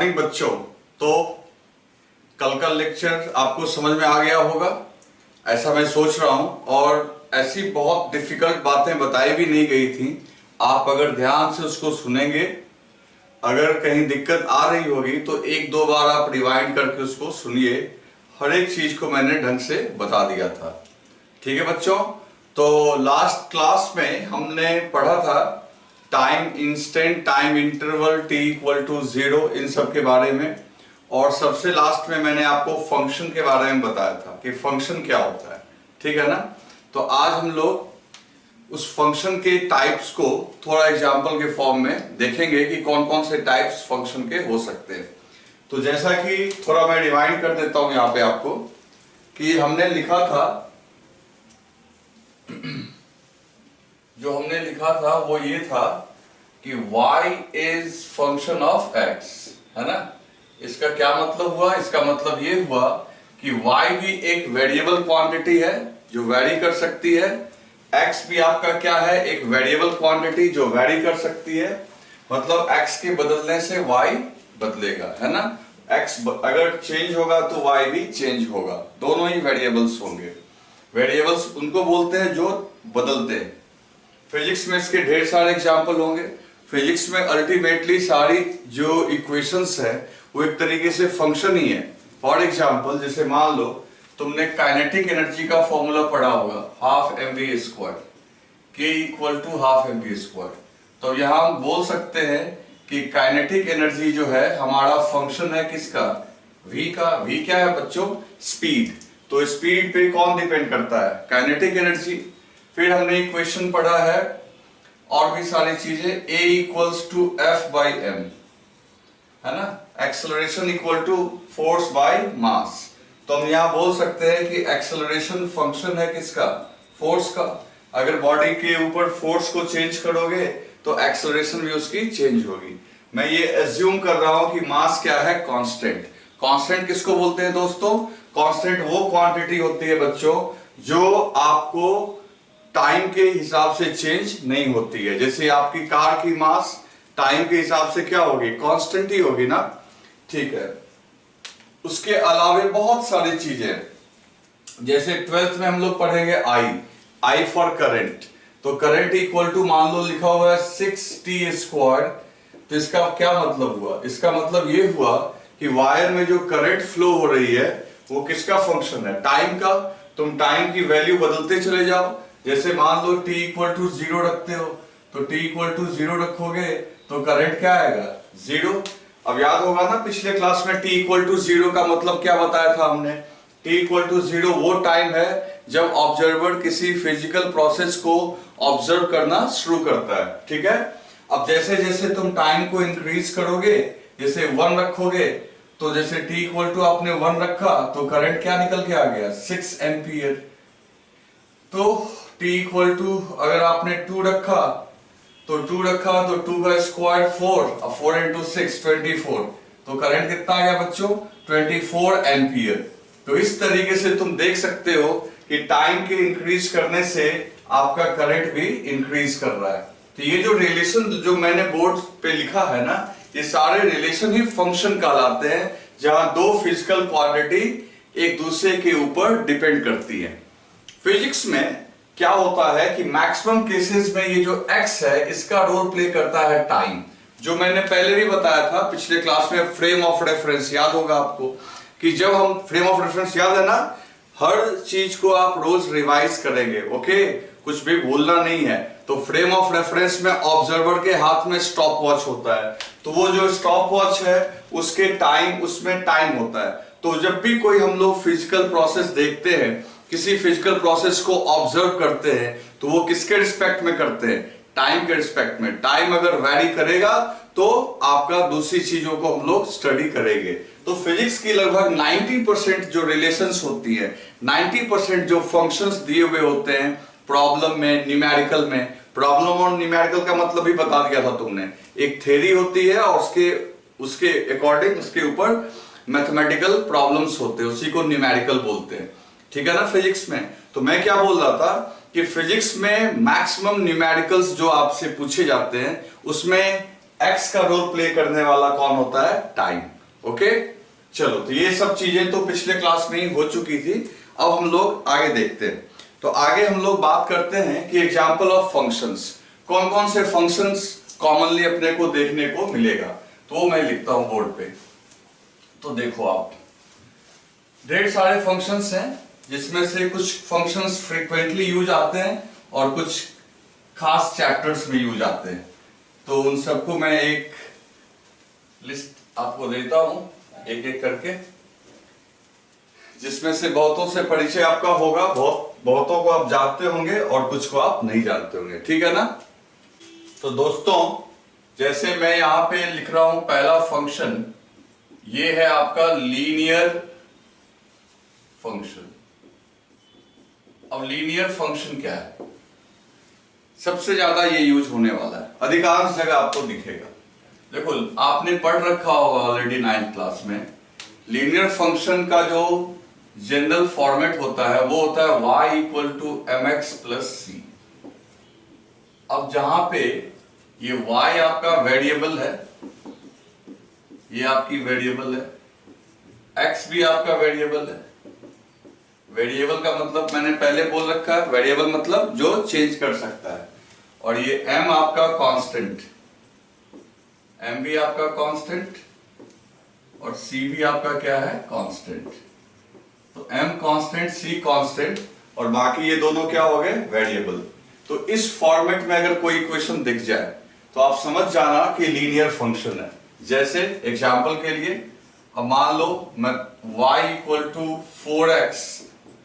Morning बच्चों। तो कल का लेक्चर आपको समझ में आ गया होगा, ऐसा मैं सोच रहा हूं। और ऐसी बहुत डिफिकल्ट बातें बताई भी नहीं गई थी। आप अगर ध्यान से उसको सुनेंगे, अगर कहीं दिक्कत आ रही होगी तो एक दो बार आप रिवाइंड करके उसको सुनिए। हर एक चीज को मैंने ढंग से बता दिया था। ठीक है बच्चों। तो लास्ट क्लास में हमने पढ़ा था time instant, time interval, t equal to 0, इन सब के बारे में। और सबसे लास्ट में मैंने आपको फंक्शन के बारे में बताया था कि फंक्शन क्या होता है। ठीक है ना। तो आज हम लोग उस फंक्शन के टाइप्स को थोड़ा एग्जाम्पल के फॉर्म में देखेंगे कि कौन कौन से टाइप्स फंक्शन के हो सकते हैं। तो जैसा कि थोड़ा मैं रिवाइंड कर देता हूं यहां पे आपको कि हमने लिखा था, जो हमने लिखा था वो ये था कि y is function of x, है ना। इसका क्या मतलब हुआ? इसका मतलब ये हुआ कि y भी एक वेरिएबल क्वांटिटी है जो वेरी कर सकती है। x भी आपका क्या है? एक वेरिएबल क्वांटिटी जो वेरी कर सकती है। मतलब x के बदलने से y बदलेगा, है ना। x अगर चेंज होगा तो y भी चेंज होगा, दोनों ही वेरिएबल्स होंगे। वेरिएबल्स उनको बोलते हैं जो बदलते हैं। फिजिक्स में इसके ढेर सारे एग्जाम्पल होंगे। फिजिक्स में अल्टीमेटली सारी जो इक्वेशंस है वो एक तरीके से फंक्शन ही है। फॉर एग्जाम्पल जैसे मान लो तुमने काइनेटिक एनर्जी का फॉर्मूला पढ़ा होगा, half mv², k equal to half mv²। तो यहां हम बोल सकते हैं कि काइनेटिक एनर्जी जो है हमारा फंक्शन है किसका? v का। v क्या है बच्चों? स्पीड। तो स्पीड पे कौन डिपेंड करता है? Kinetic energy. फिर हमने इक्वेशन पढ़ा है और भी सारी चीजें, a equals to F by M, है ना। Acceleration equal to force by mass. तो हम यहां बोल सकते हैं कि एक्सेलरेशन फंक्शन है किसका? फोर्स का। अगर बॉडी के ऊपर फोर्स को चेंज करोगे तो एक्सेलरेशन भी उसकी चेंज होगी। मैं ये एज्यूम कर रहा हूं कि मास क्या है? कांस्टेंट। कांस्टेंट किसको बोलते हैं दोस्तों? कांस्टेंट वो क्वांटिटी होती है बच्चों जो आपको टाइम के हिसाब से चेंज नहीं होती है। जैसे आपकी कार की मास टाइम के हिसाब से क्या होगी? कांस्टेंट ही होगी ना। ठीक है। उसके अलावे बहुत सारी चीजें, जैसे 12th में हम लोग पढ़ेंगे आई फॉर करंट। तो करंट इक्वल टू मान लो लिखा हुआ है 6t²। तो इसका क्या मतलब हुआ? इसका मतलब ये हुआ कि वायर में जो करंट फ्लो हो रही है वो किसका फंक्शन है? टाइम का। तुम टाइम की वैल्यू बदलते चले जाओ। जैसे मान लो t इक्वल टू 0 रखते हो, तो t इक्वल टू 0 रखोगे तो करंट क्या आएगा? 0। अब याद होगा ना पिछले क्लास में t इक्वल टू 0 का मतलब क्या बताया था हमने? t इक्वल टू 0 वो टाइम है जब ऑब्जर्वर किसी फिजिकल प्रोसेस को ऑब्जर्व करना शुरू करता है। ठीक है। अब जैसे जैसे तुम टाइम को इंक्रीज करोगे, जैसे 1 रखोगे, तो जैसे t इक्वल टू आपने 1 रखा तो करंट क्या निकल के आ गया? 6 एम्पियर। तो t इक्वल टू अगर आपने 2 रखा तो 2 तो 2 का स्क्वायर 4, अब 4 इंटू 6 24। तो करंट कितना आ गया बच्चों? 24 एम्पियर। तो इस तरीके से तुम देख सकते हो कि टाइम के इंक्रीज करने से आपका करंट भी इंक्रीज कर रहा है। तो ये जो रिलेशन जो मैंने बोर्ड पे लिखा है ना, ये सारे रिलेशन ही फंक्शन कहलाते हैं, जहां दो फिजिकल क्वांटिटी एक दूसरे के ऊपर डिपेंड करती है। फिजिक्स में क्या होता है कि मैक्सिमम केसेस में ये जो x है इसका रोल प्ले करता है टाइम, जो मैंने पहले भी बताया था पिछले क्लास में। फ्रेम ऑफ रेफरेंस याद होगा आपको कि जब हम फ्रेम ऑफ रेफरेंस याद है ना, हर चीज को आप रोज रिवाइज करेंगे। ओके, कुछ भी भूलना नहीं है। तो फ्रेम ऑफ रेफरेंस में ऑब्जर्वर के हाथ में स्टॉप वॉच होता है, तो वो जो स्टॉप वॉच है उसके टाइम, उसमें टाइम होता है। तो जब भी कोई हम लोग फिजिकल प्रोसेस देखते हैं, किसी फिजिकल प्रोसेस को ऑब्जर्व करते हैं, तो वो किसके रिस्पेक्ट में करते हैं? टाइम के रिस्पेक्ट में। टाइम अगर वैरी करेगा तो आपका दूसरी चीजों को हम लोग स्टडी करेंगे। तो फिजिक्स की लगभग 90% जो रिलेशंस होती है, 90% जो फंक्शंस दिए हुए होते हैं प्रॉब्लम में, न्यूमेरिकल में। प्रॉब्लम और न्यूमेरिकल का मतलब भी बता दिया था तुमने। एक थ्योरी होती है और उसके अकॉर्डिंग उसके ऊपर मैथमेटिकल प्रॉब्लम्स होते हैं, उसी को न्यूमेरिकल बोलते हैं। ठीक है ना फिजिक्स में। तो मैं क्या बोल रहा था कि फिजिक्स में मैक्सिमम न्यूमेरिकल्स जो आपसे पूछे जाते हैं उसमें x का रोल प्ले करने वाला कौन होता है? टाइम। ओके, चलो तो ये सब चीजें तो पिछले क्लास में ही हो चुकी थी। अब हम लोग आगे देखते हैं। तो आगे हम लोग बात करते हैं कि एग्जाम्पल ऑफ फंक्शंस, कौन कौन से फंक्शंस कॉमनली अपने को देखने को मिलेगा। तो वो मैं लिखता हूं बोर्ड पे। तो देखो आप, ढेर सारे फंक्शंस हैं जिसमें से कुछ फंक्शंस फ्रीक्वेंटली यूज आते हैं और कुछ खास चैप्टर्स में यूज आते हैं। तो उन सबको मैं एक लिस्ट आपको देता हूं एक एक करके, जिसमें से बहुतों से परिचय आपका होगा, बहुतों को आप जानते होंगे और कुछ को आप नहीं जानते होंगे, ठीक है ना। तो दोस्तों, जैसे मैं यहां पे लिख रहा हूं पहला फंक्शन, ये है आपका लीनियर फंक्शन। अब लीनियर फंक्शन क्या है, सबसे ज्यादा ये यूज होने वाला है, अधिकांश जगह आपको दिखेगा। देखो, आपने पढ़ रखा होगा ऑलरेडी 9th क्लास में, लीनियर फंक्शन का जो जनरल फॉर्मेट होता है वो होता है y equal to mx plus C. अब जहां पे ये y आपका वेरिएबल है, ये आपकी वेरिएबल है, x भी आपका वेरिएबल है। वेरिएबल का मतलब मैंने पहले बोल रखा है, वेरिएबल मतलब जो चेंज कर सकता है। और ये m आपका कांस्टेंट, m भी आपका कांस्टेंट और c भी आपका क्या है, कांस्टेंट। तो m कांस्टेंट, c कांस्टेंट और बाकी ये दोनों क्या हो गए, वेरिएबल। तो इस फॉर्मेट में अगर कोई इक्वेशन दिख जाए तो आप समझ जाना कि लीनियर फंक्शन है। जैसे एग्जांपल के लिए, अब मान लो मैं y equal to 4x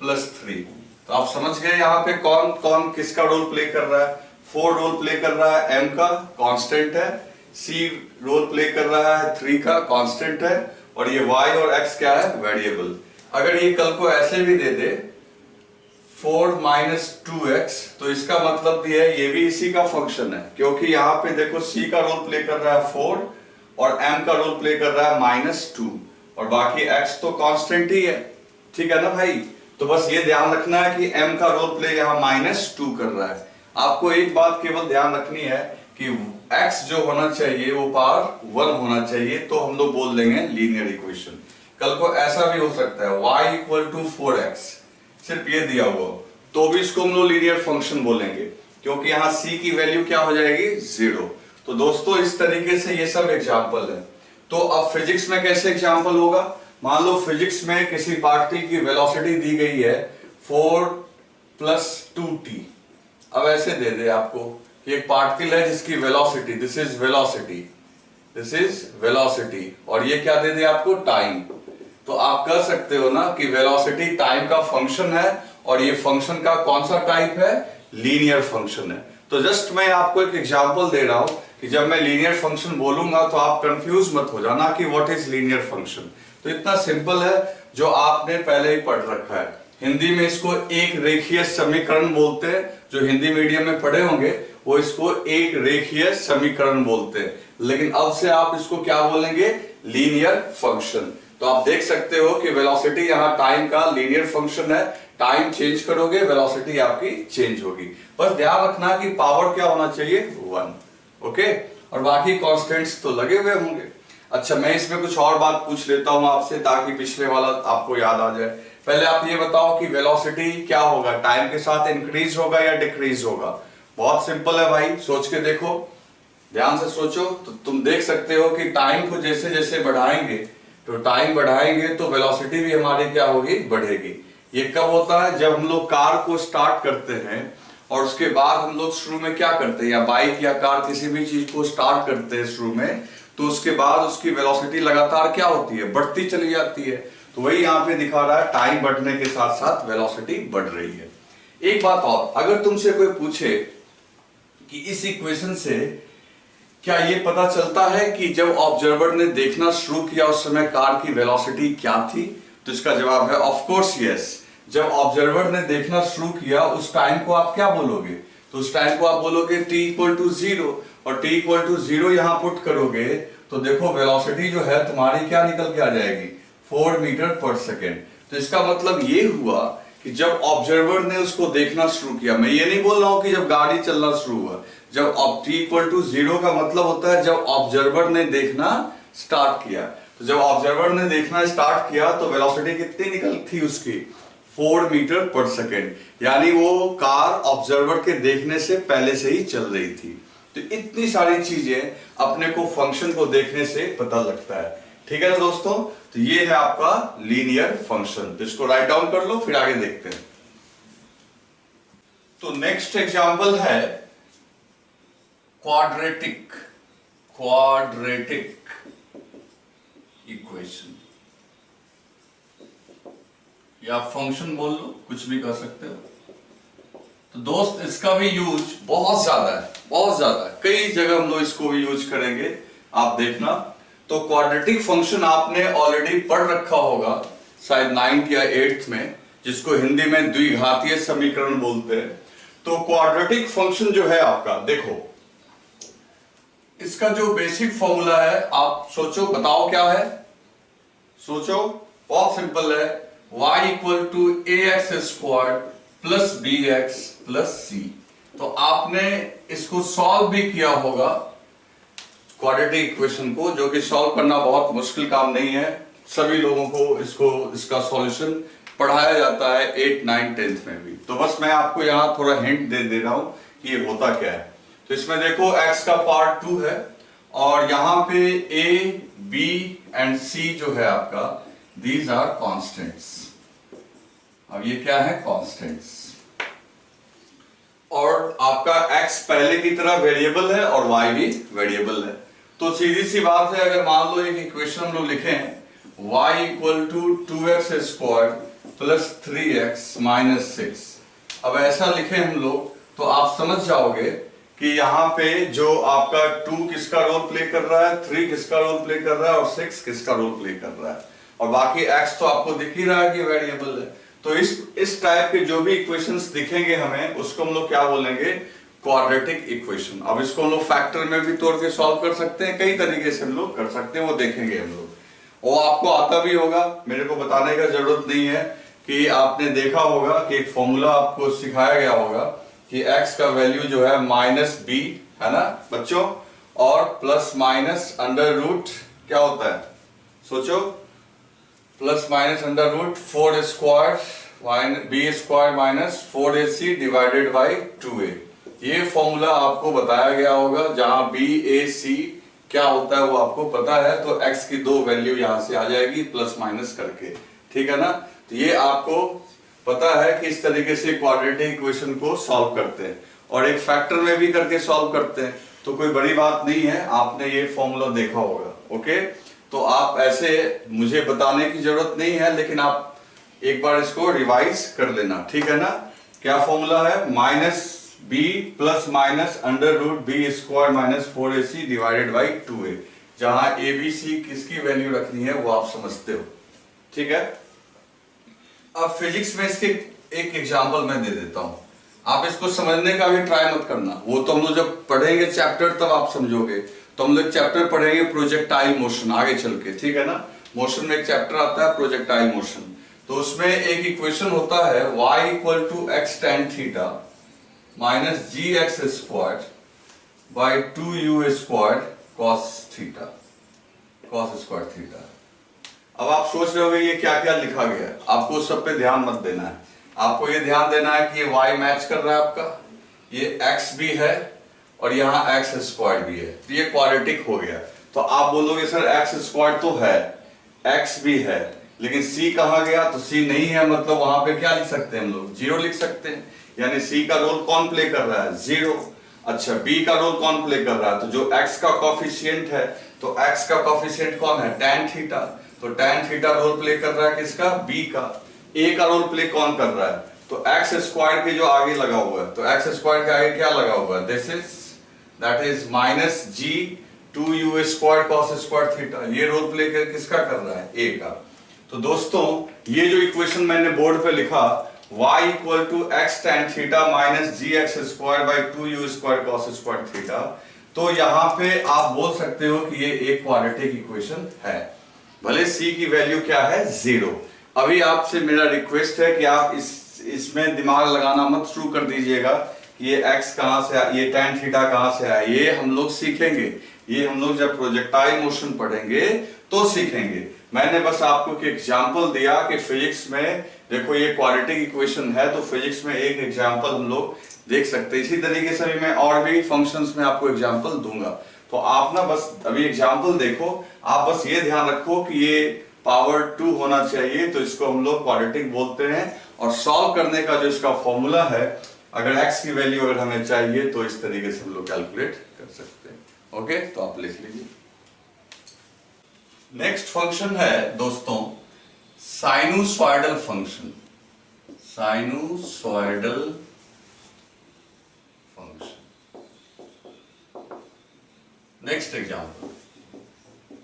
plus 3, तो आप समझ गए यहाँ पे कौन कौन किसका रोल प्ले कर रहा है। 4 रोल प्ले कर रहा है m का, कांस्टेंट है। c रोल प्ले कर रहा है 3 का, कांस्टेंट है। और ये y और x क्या है, वेरिएबल। अगर ये कल को ऐसे भी दे दे 4 माइनस 2x, तो इसका मतलब भी है ये भी इसी का फंक्शन है, क्योंकि यहाँ पे देखो c का रोल प्ले कर रहा है 4 और m का रोल प्ले कर रहा है -2 और बाकी x तो कांस्टेंट ही है, ठीक है ना भाई। तो बस ये ध्यान रखना है कि m का रोल प्ले यहाँ -2 कर रहा है। आपको एक बात केवल ध्यान रखनी है कि x जो होना चाहिए वो पावर 1 होना चाहिए, तो हम लोग बोल देंगे लीनियर इक्वेशन। कल को ऐसा भी हो सकता है y इक्वल टू 4x, सिर्फ ये दिया हुआ, तो भी इसको हम लोग लीनियर फंक्शन बोलेंगे, क्योंकि यहाँ c की वैल्यू क्या हो जाएगी, 0। तो दोस्तों, इस तरीके से ये सब एग्जाम्पल है। तो अब फिजिक्स में कैसे एग्जाम्पल होगा, मान लो फिजिक्स में किसी पार्टिकल की वेलोसिटी दी गई है 4 + 2t। अब ऐसे दे दे आपको कि एक पार्टिकल है जिसकी velocity, this is velocity, this is velocity, और ये क्या दे दे आपको, टाइम। तो आप कह सकते हो ना कि वेलोसिटी टाइम का फंक्शन है और ये फंक्शन का कौन सा टाइप है, लीनियर फंक्शन है। तो जस्ट मैं आपको एक एग्जांपल दे रहा हूं कि जब मैं लीनियर फंक्शन बोलूंगा तो आप कंफ्यूज मत हो जाना कि व्हाट इज लीनियर फंक्शन। तो इतना सिंपल है, जो आपने पहले ही पढ़ रखा है। हिंदी में इसको एक रेखीय समीकरण बोलते हैं, जो हिंदी मीडियम में पढ़े होंगे वो इसको एक रेखीय समीकरण बोलते हैं, लेकिन अब से आप इसको क्या बोलेंगे, लीनियर फंक्शन। तो आप देख सकते हो कि वेलोसिटी यहाँ टाइम का लीनियर फंक्शन है, टाइम चेंज करोगे वेलोसिटी आपकी चेंज होगी। बस ध्यान रखना कि पावर क्या होना चाहिए, 1, ओके, और बाकी कांस्टेंट्स तो लगे हुए होंगे। अच्छा, मैं इसमें कुछ और बात पूछ लेता हूं आपसे ताकि पिछले वाला आपको याद आ जाए। पहले आप ये बताओ कि वेलोसिटी क्या होगा, टाइम के साथ इंक्रीज होगा या डिक्रीज होगा। बहुत सिंपल है भाई, सोच के देखो, ध्यान से सोचो। तो तुम देख सकते हो कि टाइम को जैसे जैसे बढ़ाएंगे, तो टाइम बढ़ाएंगे तो वेलोसिटी भी हमारी क्या होगी, बढ़ेगी। ये कब होता है, जब हम लोग कार को स्टार्ट करते हैं और उसके बाद हम लोग शुरू में क्या करते हैं, या बाइक या कार किसी भी चीज को स्टार्ट करते हैं शुरू में, तो उसके बाद उसकी वेलोसिटी लगातार क्या होती है, बढ़ती चली जाती है। तो वही यहाँ पे दिखा रहा है, टाइम बढ़ने के साथ साथ वेलोसिटी बढ़ रही है। एक बात और, अगर तुमसे कोई पूछे कि इस इक्वेशन से क्या ये पता चलता है कि जब ऑब्जर्वर ने देखना शुरू किया उस समय कार की वेलोसिटी क्या थी, तो इसका जवाब है ऑफ कोर्स यस। जब ऑब्जर्वर ने देखना शुरू किया उस टाइम को आप क्या बोलोगे, तो उस टाइम को आप बोलोगे t = 0, और t = 0 यहां पुट करोगे तो देखो वेलोसिटी जो है तुम्हारी क्या निकल के आ जाएगी, 4 मीटर/सेकेंड। तो इसका मतलब ये हुआ कि जब ऑब्जर्वर ने उसको देखना शुरू किया, मैं ये नहीं बोल रहा हूं कि जब गाड़ी चलना शुरू हुआ, जब t = 0 का मतलब होता है जब ऑब्जर्वर ने देखना स्टार्ट किया। तो जब ऑब्जर्वर ने देखना स्टार्ट किया तो वेलोसिटी कितनी निकली थी उसकी, 4 मीटर पर सेकेंड, यानी वो कार ऑब्जर्वर के देखने से पहले से ही चल रही थी। तो इतनी सारी चीजें अपने को फंक्शन को देखने से पता लगता है। ठीक है ना दोस्तों, तो ये है आपका लीनियर फंक्शन। तो इसको राइट डाउन कर लो, फिर आगे देखते हैं। तो नेक्स्ट एग्जांपल है क्वाड्रेटिक इक्वेशन, या फंक्शन बोल लो, कुछ भी कर सकते हो। तो दोस्त इसका भी यूज बहुत ज्यादा है, बहुत ज्यादा है, कई जगह हम लोग इसको भी यूज करेंगे, आप देखना। तो क्वाड्रेटिक फंक्शन आपने ऑलरेडी पढ़ रखा होगा शायद 9th या 8th में, जिसको हिंदी में द्विघातीय समीकरण बोलते हैं। तो क्वाड्रेटिक फंक्शन जो है आपका, देखो इसका जो बेसिक फॉर्मूला है, आप सोचो, बताओ क्या है, सोचो, बहुत सिंपल है, y equal to ax² plus bx plus c। तो आपने इसको सॉल्व भी किया होगा क्वाड्रेटिक इक्वेशन को, जो कि सॉल्व करना बहुत मुश्किल काम नहीं है। सभी लोगों को इसका सॉल्यूशन पढ़ाया जाता है 8, 9, 10th में भी। तो बस मैं आपको यहाँ थोड़ा हिंट दे रहा हूं कि ये होता क्या है। तो इसमें देखो x का पार्ट 2 है, और यहां पे a, b एंड c जो है आपका, दीज आर कॉन्स्टेंट्स। अब ये क्या है, कॉन्स्टेंट्स। और आपका x पहले की तरह वेरिएबल है और y भी वेरिएबल है। तो सीधी सी बात है, अगर मान लो एक इक्वेशन हम लोग लिखें y equal to 2x² plus 3x minus 6, अब ऐसा लिखें हम लोग तो आप समझ जाओगे कि यहाँ पे जो आपका 2 किसका रोल प्ले कर रहा है, 3 किसका रोल प्ले कर रहा है और 6 किसका रोल प्ले कर रहा है, और बाकी x तो आपको दिख ही रहा है कि वेरिएबल है। तो इस टाइप के जो भी इक्वेशंस दिखेंगे हमें, उसको हम लोग क्या बोलेंगे, क्वाड्रेटिक इक्वेशन। अब इसको हम लोग फैक्टर में भी तोड़ के सॉल्व कर सकते हैं, कई तरीके से हम लोग कर सकते हैं, वो देखेंगे हम लोग। वो आपको आता भी होगा, मेरे को बताने का जरूरत नहीं है कि आपने देखा होगा कि एक फॉर्मूला आपको सिखाया गया होगा कि x का वैल्यू जो है -b है ना बच्चों, और प्लस माइनस अंडर रूट क्या होता है, सोचो, plus minus under root 4² b² minus 4ac divided by 2a। ये फॉर्मूला आपको बताया गया होगा, जहां b,a,c क्या होता है वो आपको पता है। तो x की 2 वैल्यू यहां से आ जाएगी प्लस माइनस करके, ठीक है ना। तो ये आपको पता है कि इस तरीके से क्वाड्रेटिक इक्वेशन को सॉल्व करते हैं, और एक फैक्टर में भी करके सॉल्व करते हैं। तो कोई बड़ी बात नहीं है, आपने ये फॉर्मूला देखा होगा। ओके, तो आप ऐसे मुझे बताने की जरूरत नहीं है, लेकिन आप एक बार इसको रिवाइज कर लेना, ठीक है ना। क्या फॉर्मूला है, -b plus minus under root b² minus 4ac divided by 2a, जहां a b c किसकी वैल्यू रखनी है वो आप समझते हो, ठीक है। अब फिजिक्स में इसके एक एग्जांपल मैं दे देता हूं, आप इसको समझने का भी ट्राई मत करना, वो तो हम लोग जब पढ़ेंगे चैप्टर तब आप समझोगे। तो हम लोग चैप्टर पढ़ेंगे प्रोजेक्टाइल मोशन आगे चल के, ठीक है ना। मोशन में एक चैप्टर आता है प्रोजेक्टाइल मोशन, तो उसमें एक इक्वेशन होता है y equal to x tan theta minus gx² by 2u² cos theta, cos square theta. अब आप सोच रहे होंगे ये क्या क्या लिखा गया है, आपको सब पे ध्यान मत देना है। आपको ये ध्यान देना है कि ये y मैच कर रहा है आपका, ये x भी है और यहाँ x² भी है, तो ये क्वाड्रेटिक हो गया। तो आप बोलोगे सर x² तो है, x भी है, लेकिन c कहाँ गया, तो c नहीं है, मतलब वहां पे क्या लिख सकते हैं हम लोग, 0 लिख सकते हैं, यानी c का रोल कौन प्ले कर रहा है, 0। अच्छा, b का रोल कौन प्ले कर रहा है, तो जो x का कॉफिशिएंट है, तो x का कॉफिशिएंट कौन है, tan थीटा, तो tan थीटा रोल प्ले कर रहा है किसका, b का। a का रोल प्ले कौन कर रहा है, तो x² के जो आगे लगा हुआ है, तो x² के आगे क्या लगा हुआ है, this is that is -g 2u² cos square theta, ये रोल प्ले किसका कर रहा है, a का। तो दोस्तों ये जो इक्वेशन मैंने बोर्ड पे लिखा y equal to x tan theta minus gx² by 2u² cos square theta, तो यहाँ पे आप बोल सकते हो कि ये एक क्वाड्रेटिक इक्वेशन है, भले c की वैल्यू क्या है, 0। अभी आपसे मेरा रिक्वेस्ट है कि आप इसमें दिमाग लगाना मत शुरू कर दीजिएगा कि ये x कहां से आया, ये tan थीटा कहां से आया, ये हम लोग सीखेंगे। ये हम लोग जब प्रोजेक्टाइल मोशन पढ़ेंगे तो सीखेंगे। मैंने बस आपको एक एग्जांपल दिया कि फिजिक्स में देखो ये क्वाड्रेटिक इक्वेशन है, तो फिजिक्स में एक एग्जांपल हम लोग देख सकते हैं। इसी तरीके से भी मैं और भी फंक्शंस में आपको एग्जांपल दूंगा। तो आप ना बस अभी एग्जांपल देखो, आप बस ये ध्यान रखो कि ये पावर 2 होना चाहिए, तो इसको हम लोग क्वाड्रेटिक बोलते हैं। और सॉल्व करने का जो इसका फॉर्मूला है, अगर x की वैल्यू अगर हमें चाहिए तो इस तरीके से हम लोग कैलकुलेट कर सकते हैं। ओके, तो आप लिख लीजिए। नेक्स्ट फंक्शन है दोस्तों sinusoidal function. Sinusoidal function, next example.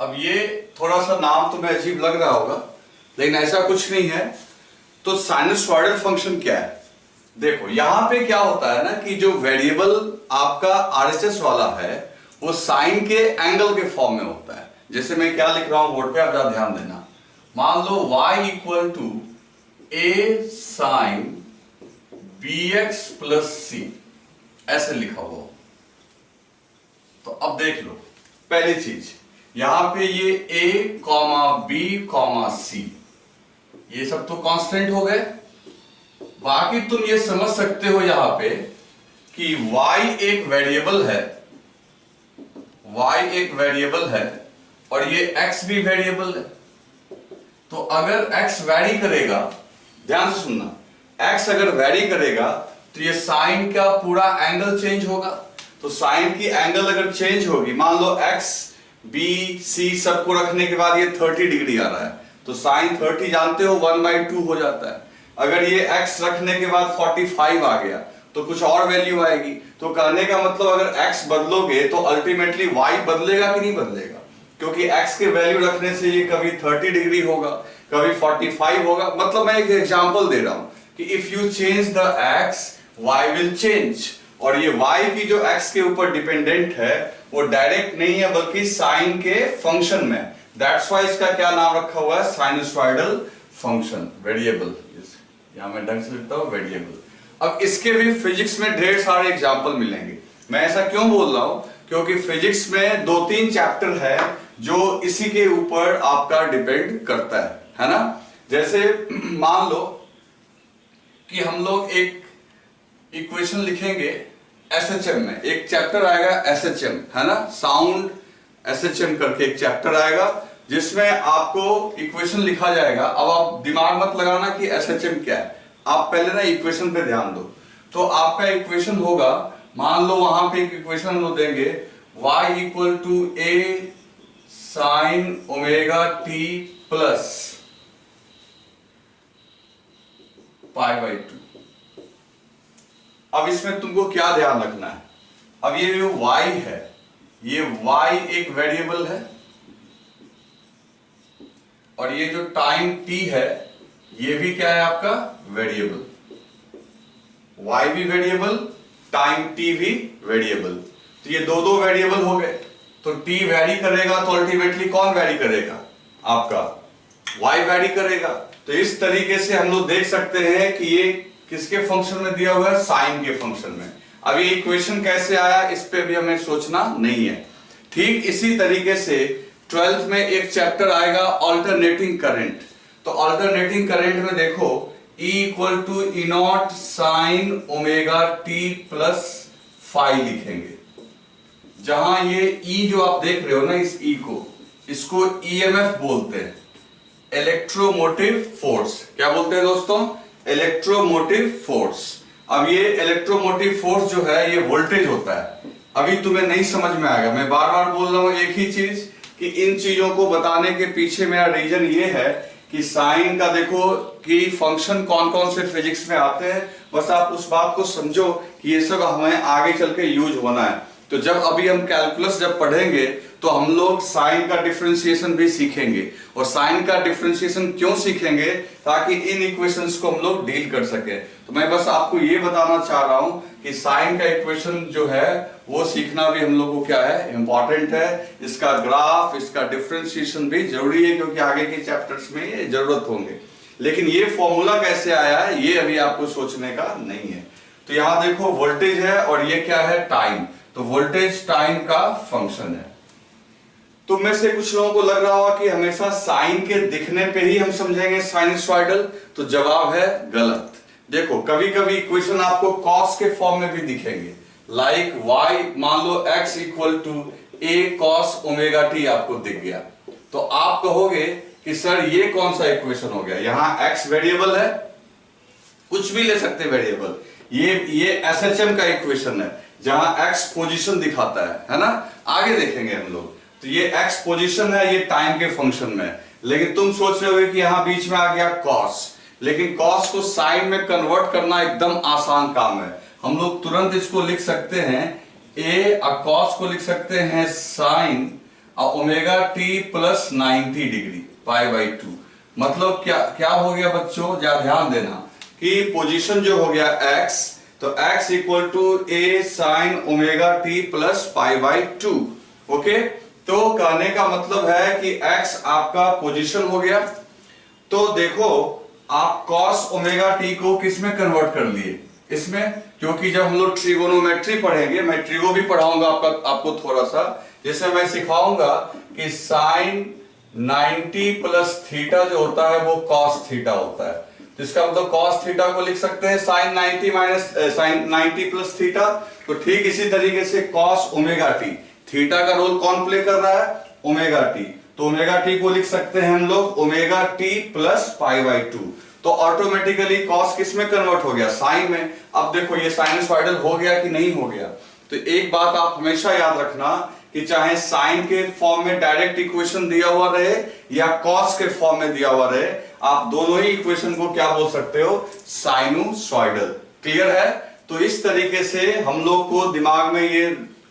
अब ये थोड़ा सा नाम तुम्हें अजीब लग रहा होगा, लेकिन ऐसा कुछ नहीं है। तो साइनूसॉइडल फंक्शन क्या है? देखो यहां पे क्या होता है ना कि जो वेरिएबल आपका आरएचएस वाला है वो साइन के एंगल के फॉर्म में होता है। जैसे मैं क्या लिख रहा हूं बोर्ड पे, आप जरा ध्यान देना। मान लो y equal to a sine bx plus c, ऐसे लिखा हुआ। तो अब देख लो, पहली चीज यहां पे ये a comma b comma c, ये सब तो कांस्टेंट हो गए। बाकी तुम ये समझ सकते हो यहां पे कि y एक वेरिएबल है, y एक वेरिएबल है और ये x भी वेरिएबल है। तो अगर x वैरी करेगा, ध्यान से सुनना, x अगर वैरी करेगा तो ये साइन का पूरा एंगल चेंज होगा। तो साइन की एंगल अगर चेंज होगी, मान लो x b c सबको रखने के बाद ये 30 डिग्री आ रहा है, तो साइन 30 जानते हो 1/2 हो जाता है। अगर ये x रखने के बाद 45 आ गया तो कुछ और वैल्यू आएगी। तो कहने का मतलब अगर x बदलोगे तो अल्टीमेटली y बदलेगा कि नहीं बदलेगा, क्योंकि x के वैल्यू रखने से ये कभी 30 डिग्री होगा, कभी 45 होगा। मतलब मैं एक एग्जांपल दे रहा हूं कि if you change the x y will change. और ये y की जो x के ऊपर डिपेंडेंट है वो डायरेक्ट नहीं है बल्कि साइन के फंक्शन में। दैट्स व्हाई इसका क्या नाम रखा हुआ है, साइनूसॉइडल फंक्शन, वेरिएबल। यहां मैं ढंग से लिखता हूं वेरिएबल। अब इसके भी फिजिक्स में ढेर सारे एग्जांपल मिलेंगे। मैं ऐसा क्यों बोल रहा हूं, क्योंकि फिजिक्स में 2-3 चैप्टर है जो इसी के ऊपर आपका डिपेंड करता है ना। जैसे मान लो कि हम लोग एक इक्वेशन लिखेंगे एसएचएम में, एक चैप्टर आएगा एसएचएम, है ना, साउंड एसएचएम करके एक चैप्टर आएगा जिसमें आपको इक्वेशन लिखा जाएगा। अब आप दिमाग मत लगाना कि एसएचएम क्या है, आप पहले ना इक्वेशन पे ध्यान दो। तो आपका इक्वेशन होगा, मान लो वहां पे एक इक्वेशन हम लोग देंगे y equal to a sine omega t plus π/2। अब इसमें तुमको क्या ध्यान रखना है, अब ये जो y है, ये y एक वेरिएबल है और ये जो टाइम t है ये भी क्या है आपका वेरिएबल। y भी वेरिएबल, टाइम t भी वेरिएबल, तो ये दो वेरिएबल हो गए। तो t वैरी करेगा तो अल्टीमेटली कौन वैरी करेगा, आपका y वैरी करेगा। तो इस तरीके से हम लोग देख सकते हैं कि ये किसके फंक्शन में दिया हुआ है, साइन के फंक्शन में। अब ये इक्वेशन कैसे आया इस पे भी हमें सोचना नहीं है। ठीक इसी तरीके से 12th में एक चैप्टर आएगा अल्टरनेटिंग करंट। तो अल्टरनेटिंग करंट में देखो E equal to E naught sine omega T plus phi लिखेंगे, जहां ये E जो आप देख रहे हो ना, इस E को, इसको EMF बोलते हैं, इलेक्ट्रोमोटिव फोर्स। क्या बोलते हैं दोस्तों, इलेक्ट्रोमोटिव फोर्स। अब ये इलेक्ट्रोमोटिव फोर्स जो है ये वोल्टेज होता है। अभी तुम्हें नहीं समझ में आएगा, मैं बार बार बोल रहा हूं एक ही चीज कि इन चीजों को बताने के पीछे मेरा रीजन ये है कि साइन का देखो कि फंक्शन कौन कौन से फिजिक्स में आते हैं। बस आप उस बात को समझो कि ये सब हमें आगे चल के यूज होना है। तो जब अभी हम कैलकुलस जब पढ़ेंगे तो हम लोग साइन का डिफरेंशिएशन भी सीखेंगे। और साइन का डिफरेंशिएशन क्यों सीखेंगे, ताकि इन इक्वेशंस को हम लोग डील कर सके। तो मैं बस आपको ये बताना चाह रहा हूं कि साइन का इक्वेशन जो है वो सीखना भी हम लोग को क्या है, इंपॉर्टेंट है। इसका ग्राफ, इसका डिफरेंशिएशन भी जरूरी है, क्योंकि आगे के चैप्टर्स में ये जरूरत होंगे। लेकिन ये फॉर्मूला कैसे आया है ये अभी आपको सोचने का नहीं है। तो यहां देखो वोल्टेज है और ये क्या है, टाइम। तो वोल्टेज टाइम का फंक्शन है। तुम में से कुछ लोगों को लग रहा होगा कि हमेशा साइन के दिखने पे ही हम समझेंगे साइनसॉइडल, तो जवाब है गलत। देखो कभी कभी इक्वेशन आपको कॉस के फॉर्म में भी दिखेंगे, लाइक y मान लो x equal to a cos omega t आपको दिख गया, तो आप कहोगे कि सर ये कौन सा इक्वेशन हो गया, यहां x वेरिएबल है, कुछ भी ले सकते वेरिएबल, ये SHM का इक्वेशन है जहां x पोजीशन दिखाता है ना, आगे देखेंगे हम लोग। तो ये x पोजीशन है, ये टाइम के फंक्शन में, लेकिन तुम सोच रहे हो कि यहां बीच में आ गया cos, लेकिन cos को साइन में कन्वर्ट करना एकदम आसान काम है। हम लोग तुरंत इसको लिख सकते हैं a cos को लिख सकते हैं sign omega t plus 90 degree pi by 2। मतलब क्या हो गया बच्चों, या ध्यान देना कि पोजीशन जो हो गया x, तो x equal to a sine omega t plus pi by 2। Okay, तो कहने का मतलब है कि x आपका पोजीशन हो गया। तो देखो आप cos ओमेगा t को किस में कन्वर्ट कर लिए, इसमें, क्योंकि जब हम लोग ट्रिगोनोमेट्री पढ़ेंगे, मैं ट्रिगो भी पढ़ाऊंगा आपको थोड़ा सा, जैसे मैं सिखाऊंगा कि साइन 90 प्लस थीटा जो होता है वो cos थीटा होता है, तो इसका मतलब cos थीटा को लिख सकते हैं sine 90 minus sine 90 plus theta. तो ठीक इसी तरीके से cos ओमेगा टी, थीटा का रोल कौन प्ले कर रहा है, ओमेगा टी, तो ओमेगा टी को लिख सकते हैं हम लोग omega T plus pi by 2। तो ऑटोमेटिकली cos किस में कन्वर्ट हो गया, साइन में। अब देखो ये साइनसॉइडल हो गया कि नहीं हो गया। तो एक बात आप हमेशा याद रखना कि चाहे साइन के फॉर्म में डायरेक्ट इक्वेशन दिया हुआ रहे या cos के फॉर्म में दिया हुआ रहे, आप दोनों ही इक्वेशन को क्या बोल सकते हो, साइनोसॉइडल। क्लियर है। तो इस तरीके से हम लोग को दिमाग में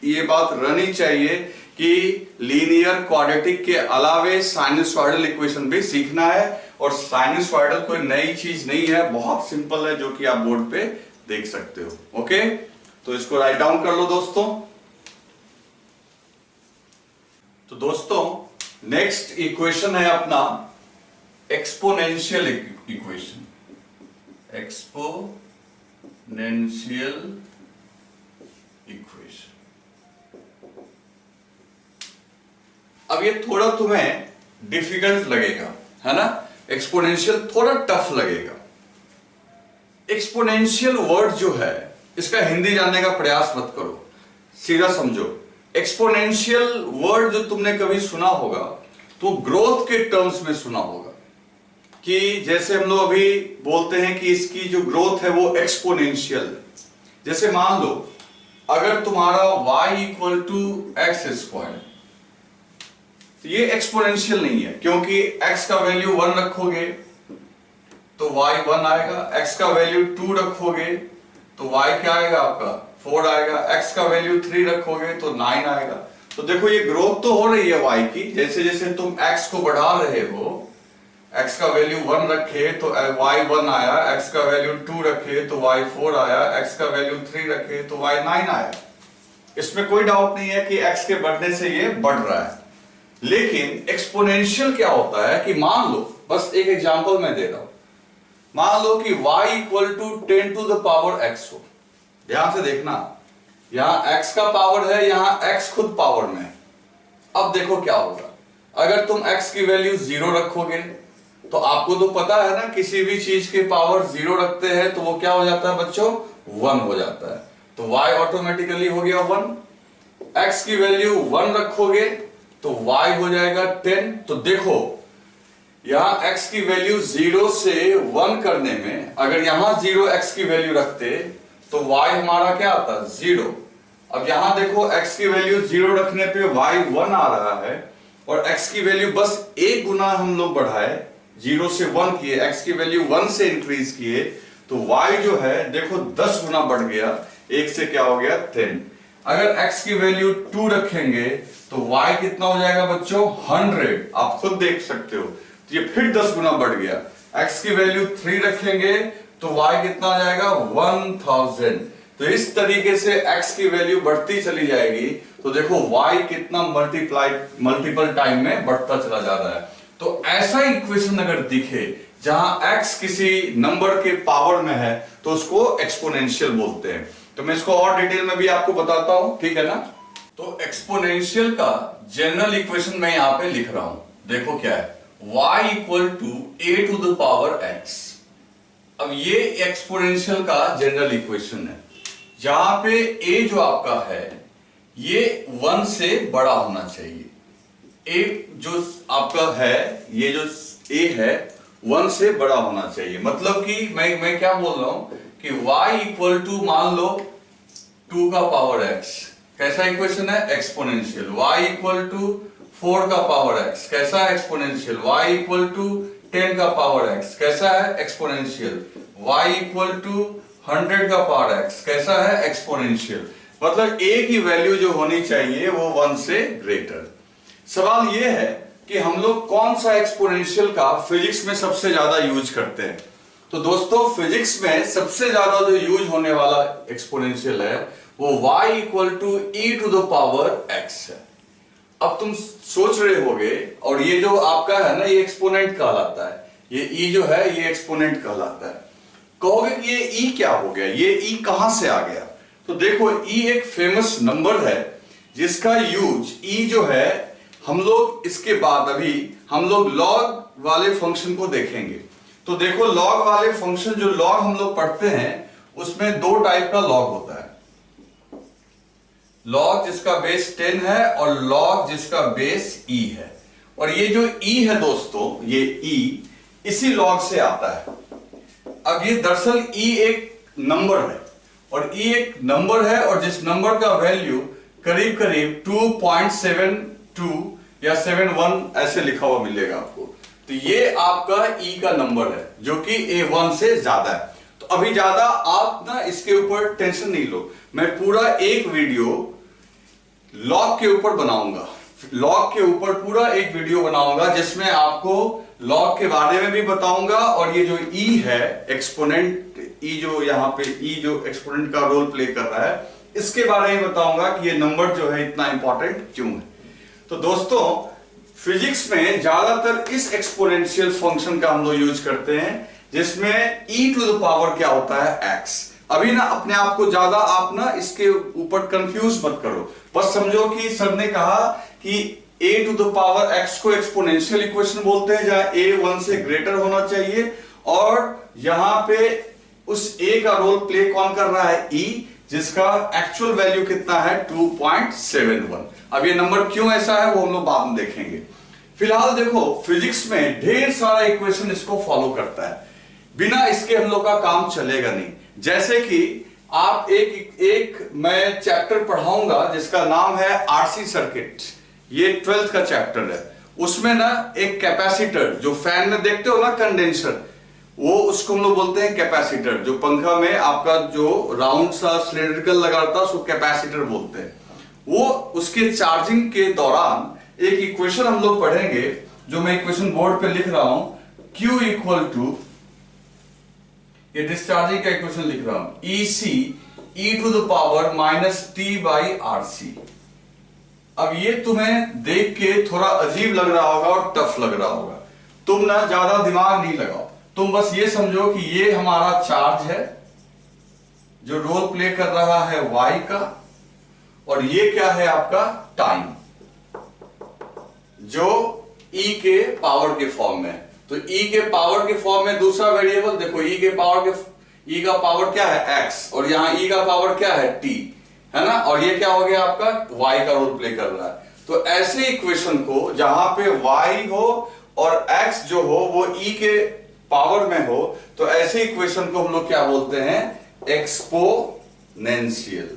ये बात रहनी चाहिए कि लीनियर क्वाड्रेटिक के अलावे साइनसॉइडल इक्वेशन भी सीखना है, और साइनसॉइडल कोई नई चीज नहीं है, बहुत सिंपल है, जो कि आप बोर्ड पे देख सकते हो। ओके, तो इसको राइट डाउन कर लो दोस्तों। तो दोस्तों नेक्स्ट इक्वेशन है अपना एक्सपोनेंशियल इक्वेशन, एक्सपोनेंशियल इक्वेशन। अब ये थोड़ा तुम्हें डिफिकल्ट लगेगा, है ना, एक्सपोनेंशियल थोड़ा टफ लगेगा। एक्सपोनेंशियल वर्ड जो है इसका हिंदी जानने का प्रयास मत करो, सीधा समझो। एक्सपोनेंशियल वर्ड जो तुमने कभी सुना होगा तो ग्रोथ के टर्म्स में सुना होगा, कि जैसे हम लोग अभी बोलते हैं कि इसकी जो ग्रोथ है वो एक्सपोनेंशियल है। जैसे मान लो अगर तुम्हारा y equal to X square, ये एक्सपोनेंशियल नहीं है, क्योंकि x का वैल्यू 1 रखोगे तो y 1 आएगा, x का वैल्यू 2 रखोगे तो y क्या आएगा आपका 4 आएगा, x का वैल्यू 3 रखोगे तो 9 आएगा। तो देखो ये ग्रोथ तो हो रही है y की, जैसे जैसे तुम x को बढ़ा रहे हो, x का वैल्यू 1 रखे तो y 1 आया, x का वैल्यू 2 रखे तो y 4 आया, x का वैल्यू 3 रखे तो y 9 आया। इसमें कोई डाउट नहीं है कि x के बढ़ने से ये बढ़ रहा है। लेकिन एक्सपोनेंशियल क्या होता है कि मान लो, बस एक एग्जांपल मैं दे रहा हूं, मान लो कि y equal to 10 to the power x हो। ध्यान से देखना, यहां x का पावर है, यहां x खुद पावर में है। अब देखो क्या होगा, अगर तुम x की वैल्यू 0 रखोगे तो आपको तो पता है ना, किसी भी चीज के पावर 0 रखते हैं तो वो क्या हो जाता है बच्चों, 1 हो जाता है। तो y ऑटोमेटिकली हो गया 1। x की वैल्यू 1 रखोगे तो y हो जाएगा 10। तो देखो यहां x की वैल्यू 0 से 1 करने में, अगर यहां 0 x की वैल्यू रखते तो y हमारा क्या आता, 0। अब यहां देखो x की वैल्यू 0 रखने पे y 1 आ रहा है, और x की वैल्यू बस एक गुना हम लोग बढ़ाए, 0 से 1 किए, x की वैल्यू 1 से इंक्रीज किए, तो y जो है देखो 10 गुना बढ़ गया, 1 से क्या हो गया 10। अगर x की वैल्यू 2 रखेंगे तो y कितना हो जाएगा बच्चों, 100। आप खुद देख सकते हो, तो ये फिर 10 गुना बढ़ गया। x की वैल्यू 3 रखेंगे तो y कितना आ जाएगा, 1000। तो इस तरीके से x की वैल्यू बढ़ती चली जाएगी, तो देखो y कितना मल्टीपल टाइम में बढ़ता चला जा रहा है। तो ऐसा इक्वेशन अगर दिखे जहां x किसी नंबर के पावर में है तो उसको एक्सपोनेंशियल बोलते हैं। तो मैं इसको और डिटेल में भी आपको बताता हूं, ठीक है ना। तो एक्सपोनेंशियल का जनरल इक्वेशन मैं यहां पे लिख रहा हूं, देखो क्या है, y equal to a to the power x। अब ये एक्सपोनेंशियल का जनरल इक्वेशन है, जहां पे a जो आपका है ये 1 से बड़ा होना चाहिए। a जो आपका है, ये जो a है 1 से बड़ा होना चाहिए। मतलब कि मैं क्या बोल रहा हूं कि y इक्वल टू मान लो 2 का पावर x, कैसा इक्वेशन है, एक्सपोनेंशियल। y इक्वल टू 4 का पावर x, कैसा है, एक्सपोनेंशियल। y इक्वल टू 10 का पावर x, कैसा है, एक्सपोनेंशियल। y इक्वल टू 100 का पावर x, कैसा है, एक्सपोनेंशियल। मतलब a की वैल्यू जो होनी चाहिए वो 1 से ग्रेटर। सवाल ये है कि हम लोग कौन सा एक्सपोनेंशियल का फिजिक्स में सबसे ज्यादा यूज करते हैं। तो दोस्तों फिजिक्स में सबसे ज्यादा जो यूज होने वाला एक्सपोनेंशियल है वो y equal to e to the power x है। अब तुम सोच रहे होगे, और ये जो आपका है ना ये एक्सपोनेंट कहलाता है, ये e जो है ये एक्सपोनेंट कहलाता है। कहोगे कि ये e क्या हो गया, ये e कहां से आ गया। तो देखो e एक फेमस नंबर है जिसका यूज e जो है हम लोग इसके बाद अभी हम लोग लॉग वाले फंक्शन को देखेंगे। तो देखो लॉग वाले फंक्शन जो लॉग हम लोग पढ़ते हैं उसमें 2 टाइप का लॉग होता है, लॉग जिसका बेस 10 है और लॉग जिसका बेस e है। और ये जो e है दोस्तों, ये e इसी लॉग से आता है। अब ये दरअसल e एक नंबर है, और e एक नंबर है और जिस नंबर का वैल्यू करीब करीब 2.72 या 71 ऐसे लिखा हुआ मिलेगा आपको। तो ये आपका e का नंबर है जो कि a1 से ज्यादा है। तो अभी ज्यादा आप ना इसके ऊपर टेंशन नहीं लो, मैं पूरा एक वीडियो लॉग के ऊपर बनाऊंगा, लॉग के ऊपर पूरा एक वीडियो बनाऊंगा जिसमें आपको लॉग के बारे में भी बताऊंगा, और ये जो e है एक्सपोनेंट, e जो यहाँ पे e जो एक्सपोनेंट का रोल प्ले कर रहा है इसके बारे में बताऊंगा कि ये नंबर जो है इतना इंपॉर्टेंट क्यों है। तो दोस्तों फिजिक्स में ज्यादातर इस एक्सपोनेंशियल फंक्शन का हम लोग यूज करते हैं जिसमें e टू द पावर क्या होता है, x। अभी ना अपने आप को ज्यादा आप ना इसके ऊपर कंफ्यूज मत करो, बस समझो कि सर ने कहा कि a to the power x को एक्सपोनेंशियल इक्वेशन बोलते हैं जहां a 1 से ग्रेटर होना चाहिए, और यहां पे उस a का रोल प्ले कौन कर रहा है, e, जिसका एक्चुअल वैल्यू कितना है 2.71। अब ये नंबर क्यों ऐसा है वो हम लोग बाद में देखेंगे। फिलहाल देखो फिजिक्स में ढेर सारा इक्वेशन इसको फॉलो करता है, बिना इसके हम लोग का काम चलेगा नहीं। जैसे कि आप एक मैं चैप्टर पढ़ाऊंगा जिसका नाम है आरसी सर्किट, ये 12th का चैप्टर है। उसमें ना एक कैपेसिटर जो फैन में देखते हो ना कंडेंसर, वो उसको हम लोग बोलते हैं कैपेसिटर। जो पंखा में आपका जो राउंड सा सिलेंड्रिकल लगा रहता है उसको कैपेसिटर बोलते हैं। वो उसके चार्जिंग के दौरान एक इक्वेशन हम लोग पढ़ेंगे जो मैं इक्वेशन बोर्ड पे लिख रहा हूं, Q इक्वल टू, ये डिस्चार्जिंग का इक्वेशन लिख रहा हूं, EC e to the power minus t by RC। अब ये तुम्हें देख के थोड़ा अजीब लग रहा होगा और टफ लग रहा होगा, तुम ना ज्यादा दिमाग नहीं लगाओ, तुम बस ये समझो कि ये हमारा चार्ज है जो रोल प्ले कर रहा है y का, और ये क्या है आपका टाइम जो e के पावर के फॉर्म में है। तो e के पावर के फॉर्म में दूसरा वेरिएबल देखो, e के पावर के e का पावर क्या है x, और यहां e का पावर क्या है t, है ना, और ये क्या हो गया आपका y का रोल प्ले कर रहा है। तो ऐसे इक्वेशन को जहां पे y हो और x जो हो वो e के पावर में हो, तो ऐसे इक्वेशन को हम लोग क्या बोलते हैं, एक्सपोनेंशियल।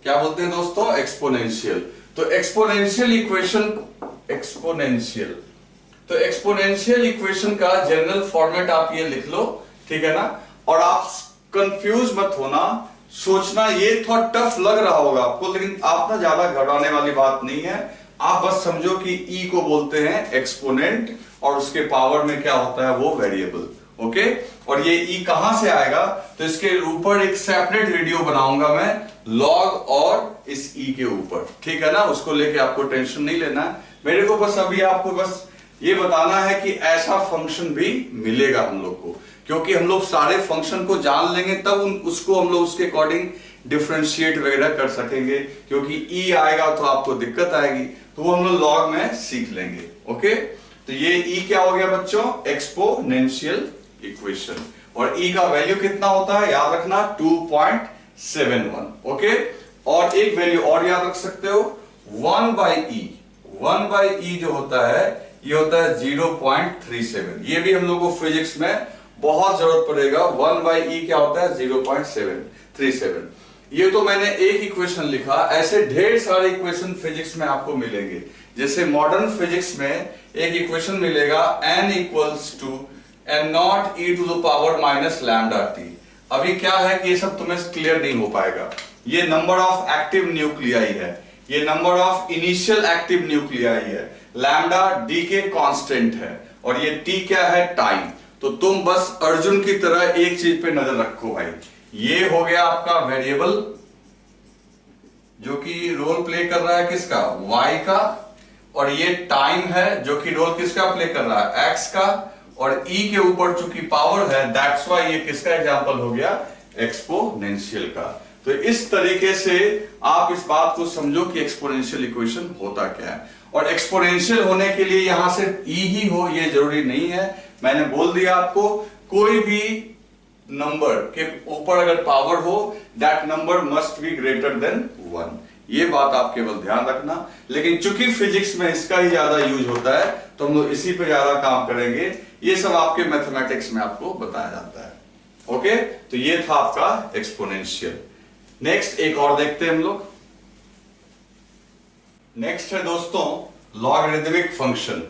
क्या बोलते हैं दोस्तों, एक्सपोनेंशियल। तो एक्सपोनेंशियल इक्वेशन, एक्सपोनेंशियल, तो एक्सपोनेंशियल इक्वेशन का जनरल फॉर्मेट आप ये लिख लो, ठीक है ना। और आप कंफ्यूज मत होना, सोचना ये थोड़ा टफ लग रहा होगा आपको, लेकिन आप ना ज्यादा घबराने वाली बात नहीं है। आप बस समझो कि e को बोलते हैं एक्सपोनेंट और उसके पावर में क्या होता है वो वेरिएबल, ओके। और ये e कहां से आएगा, तो इसके ऊपर एक सेपरेट वीडियो बनाऊंगा मैं लॉग और इस e के ऊपर, ठीक है ना। उसको लेके आपको टेंशन नहीं लेना है, मेरे को बस अभी आपको बस ये बताना है कि ऐसा फंक्शन भी मिलेगा हम लोग को, क्योंकि हम लोग सारे फंक्शन को जान लेंगे तब उसको हम लोग उसके अकॉर्डिंग डिफरेंशिएट वगैरह कर सकेंगे। क्योंकि e आएगा तो आपको दिक्कत आएगी, तो वो हम लोग लॉग में सीख लेंगे। ओके, तो ये e क्या हो गया बच्चों, एक्सपोनेंशियल इक्वेशन, और e का वैल्यू कितना होता है याद रखना 2.71। ओके, और एक वैल्यू और याद रख सकते हो 1/e, 1/e जो होता है ये होता है 0.37। ये भी हम लोग को फिजिक्स में बहुत जरूरत पड़ेगा। 1/e क्या होता है 0.37। ये तो मैंने एक इक्वेशन लिखा, ऐसे ढेर सारे इक्वेशन फिजिक्स में आपको मिलेंगे। जैसे मॉडर्न फिजिक्स में एक इक्वेशन मिलेगा n equals to n0 e⁻ λt। अभी क्या है कि ये सब तुम्हें क्लियर नहीं हो पाएगा। ये नंबर ऑफ एक्टिव न्यूक्लियाई है, ये number of initial active nuclei है, लैम्डा डी के कांस्टेंट है, और ये टी क्या है, टाइम। तो तुम बस अर्जुन की तरह एक चीज पे नजर रखो भाई, ये हो गया आपका वेरिएबल जो कि रोल प्ले कर रहा है किसका, y का, और ये टाइम है जो कि रोल किसका प्ले कर रहा है, x का, और e के ऊपर चूंकि पावर है दैट्स वाई ये किसका एग्जांपल हो गया, एक्सपोनेंशियल का। तो इस तरीके से आप इस बात को समझो कि एक्सपोनेंशियल इक्वेशन होता क्या है। और एक्सपोनेंशियल होने के लिए यहां से e ही हो ये जरूरी नहीं है। मैंने बोल दिया आपको, कोई भी नंबर के ऊपर अगर पावर हो that number must be greater than 1, ये बात आप केवल ध्यान रखना। लेकिन चूंकि फिजिक्स में इसका ही ज्यादा यूज होता है तो हम लोग इसी पे ज्यादा काम करेंगे। ये सब आपके मैथमेटिक्स में आपको बताया जाता है। ओके, तो ये था आपका एक्सपोनेंशियल। नेक्स्ट एक और देखते हैं हम लोग। नेक्स्ट है दोस्तों लॉगरिदमिक फंक्शन।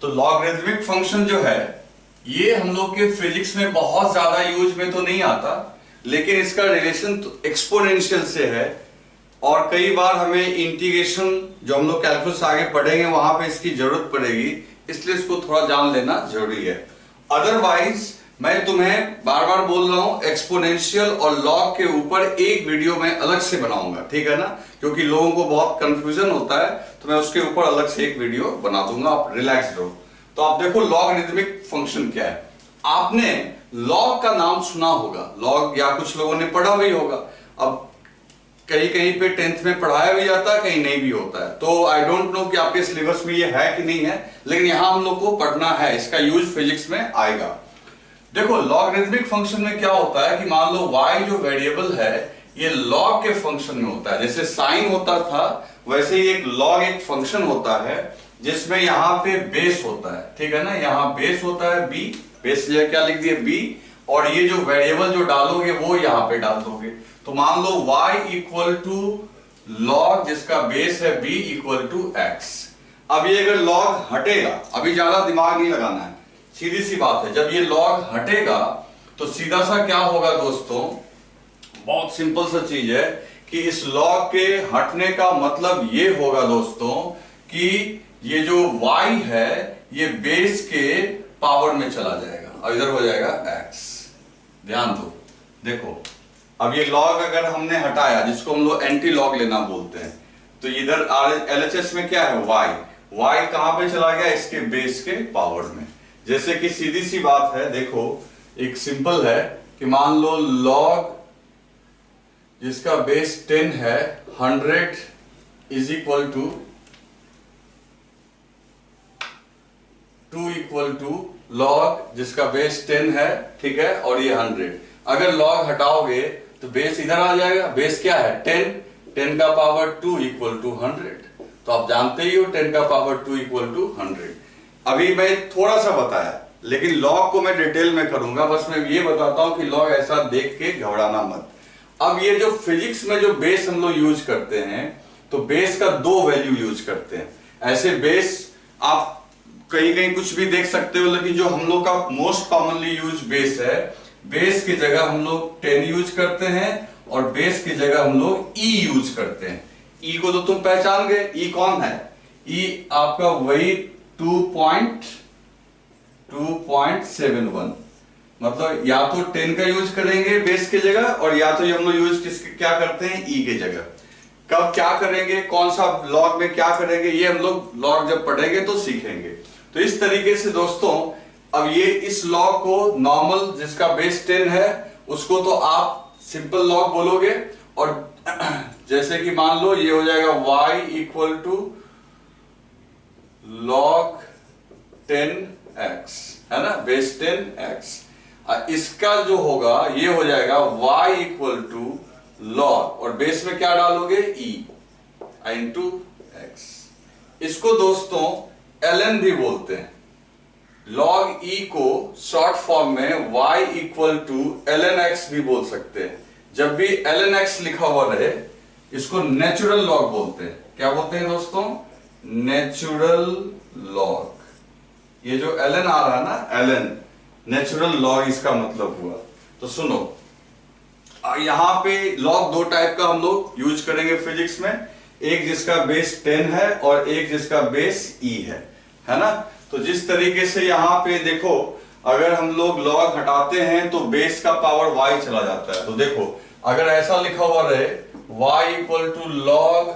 तो लॉगरिदमिक फंक्शन जो है ये हम लोग के फिजिक्स में बहुत ज्यादा यूज में तो नहीं आता, लेकिन इसका रिलेशन तो एक्सपोनेंशियल से है, और कई बार हमें इंटीग्रेशन जो हम लोग कैलकुलस आगे पढ़ेंगे वहां पे इसकी जरूरत पड़ेगी, इसलिए इसको थोड़ा जान लेना जरूरी है। अदरवाइज मैं तुम्हें बार बार बोल रहा हूं एक्सपोनेंशियल और लॉग के ऊपर एक वीडियो में अलग से बनाऊंगा, ठीक है ना, क्योंकि लोगों को बहुत कंफ्यूजन होता है, तो मैं उसके ऊपर अलग से एक वीडियो बना दूंगा, आप रिलैक्स रहो। तो आप देखो लॉगरिदमिक फंक्शन क्या है। आपने लॉग का नाम सुना होगा, लॉग या कुछ लोगों ने पढ़ा भी होगा। अब कहीं कहीं पे 10th में पढ़ाया भी जाता है, कहीं नहीं भी होता है, तो आई डोंट नो कि आपके सिलेबस में ये है कि नहीं है, लेकिन यहां हम लोग को पढ़ना है, इसका यूज फिजिक्स में आएगा। देखो लॉगरिदमिक फंक्शन में क्या होता है कि मान लो y जो वेरिएबल है ये लॉग के फंक्शन में होता है। जैसे साइन होता था वैसे ही एक लॉग एक फंक्शन होता है जिसमें यहाँ पे बेस होता है, ठीक है ना, यहाँ बेस होता है b, बेस क्या लिख दिए b, और ये जो वेरिएबल जो डालोगे वो यहाँ पे डाल दोगे। तो मान लो y इक्वल टू लॉग जिसका बेस है b इक्वल टू x। अब ये अगर लॉग हटेगा, अभी ज्यादा दिमाग नहीं लगाना है, सीधी सी बात है, जब ये लॉग हटेगा तो सीधा सा क्या होगा दोस्तों, बहुत सिंपल सा चीज है कि इस लॉग के हटने का मतलब ये होगा दोस्तों कि ये जो y है ये बेस के पावर में चला जाएगा और इधर हो जाएगा x। ध्यान दो, देखो अब ये लॉग अगर हमने हटाया जिसको हम लोग एंटी लॉग लेना बोलते हैं, तो इधर LHS में क्या है y कहां पे चला गया, इसके बेस के पावर में। जैसे कि सीधी सी बात है, देखो एक सिंपल है कि मान लो लॉग जिसका बेस 10 है 100 is equal to 2 equal to log जिसका बेस 10 है, ठीक है, और ये 100। अगर लॉग हटाओगे तो बेस इधर आ जाएगा, बेस क्या है 10 का पावर 2 इक्वल टू 100। तो आप जानते ही हो 10 का पावर 2 इक्वल टू 100। अभी मैं थोड़ा सा बताया, लेकिन लॉग को मैं डिटेल में करूंगा, बस मैं ये बताता हूं कि लॉग ऐसा देख के घबराना मत। अब ये जो फिजिक्स में जो बेस हम लोग यूज करते हैं, तो बेस का 2 वैल्यू यूज करते हैं। ऐसे बेस आप कहीं कहीं कुछ भी देख सकते हो, लेकिन जो हम लोग का मोस्ट कॉमनली यूज बेस है, बेस की जगह हम लोग 10 यूज करते हैं और बेस की जगह हम लोग e यूज करते हैं। e को तो तुम पहचान गए, e कौन है, e आपका वही 2.71, मतलब या तो 10 का यूज करेंगे बेस की जगह, और या तो हम लोग यूज क्या करते हैं e के जगह। कब क्या करेंगे, कौन सा लॉग में क्या करेंगे, ये हम लोग लॉग जब पढ़ेंगे तो सीखेंगे। तो इस तरीके से दोस्तों अब ये इस लॉग को नॉर्मल जिसका बेस 10 है उसको तो आप सिंपल लॉग बोलोगे, और जैसे कि मान लो ये हो जाएगा y equal to log 10x, है ना, बेस 10x। इसका जो होगा ये हो जाएगा y इक्वल टू लॉग, और बेस में क्या डालोगे e इंटू x। इसको दोस्तों ln भी बोलते हैं। log e को शॉर्ट फॉर्म में y equal to ln x भी बोल सकते हैं। जब भी ln x लिखा हुआ रहे इसको नेचुरल लॉग बोलते हैं। क्या बोलते हैं दोस्तों? Natural log. ये जो ln आ रहा है ना, ln नेचुरल लॉग इसका मतलब हुआ। तो सुनो, यहां पे लॉग दो टाइप का हम लोग यूज करेंगे फिजिक्स में, एक जिसका बेस 10 है और एक जिसका बेस e है ना। तो जिस तरीके से यहां पे देखो, अगर हम लोग लॉग हटाते हैं तो बेस का पावर y चला जाता है। तो देखो अगर ऐसा लिखा हुआ रहे y equal to log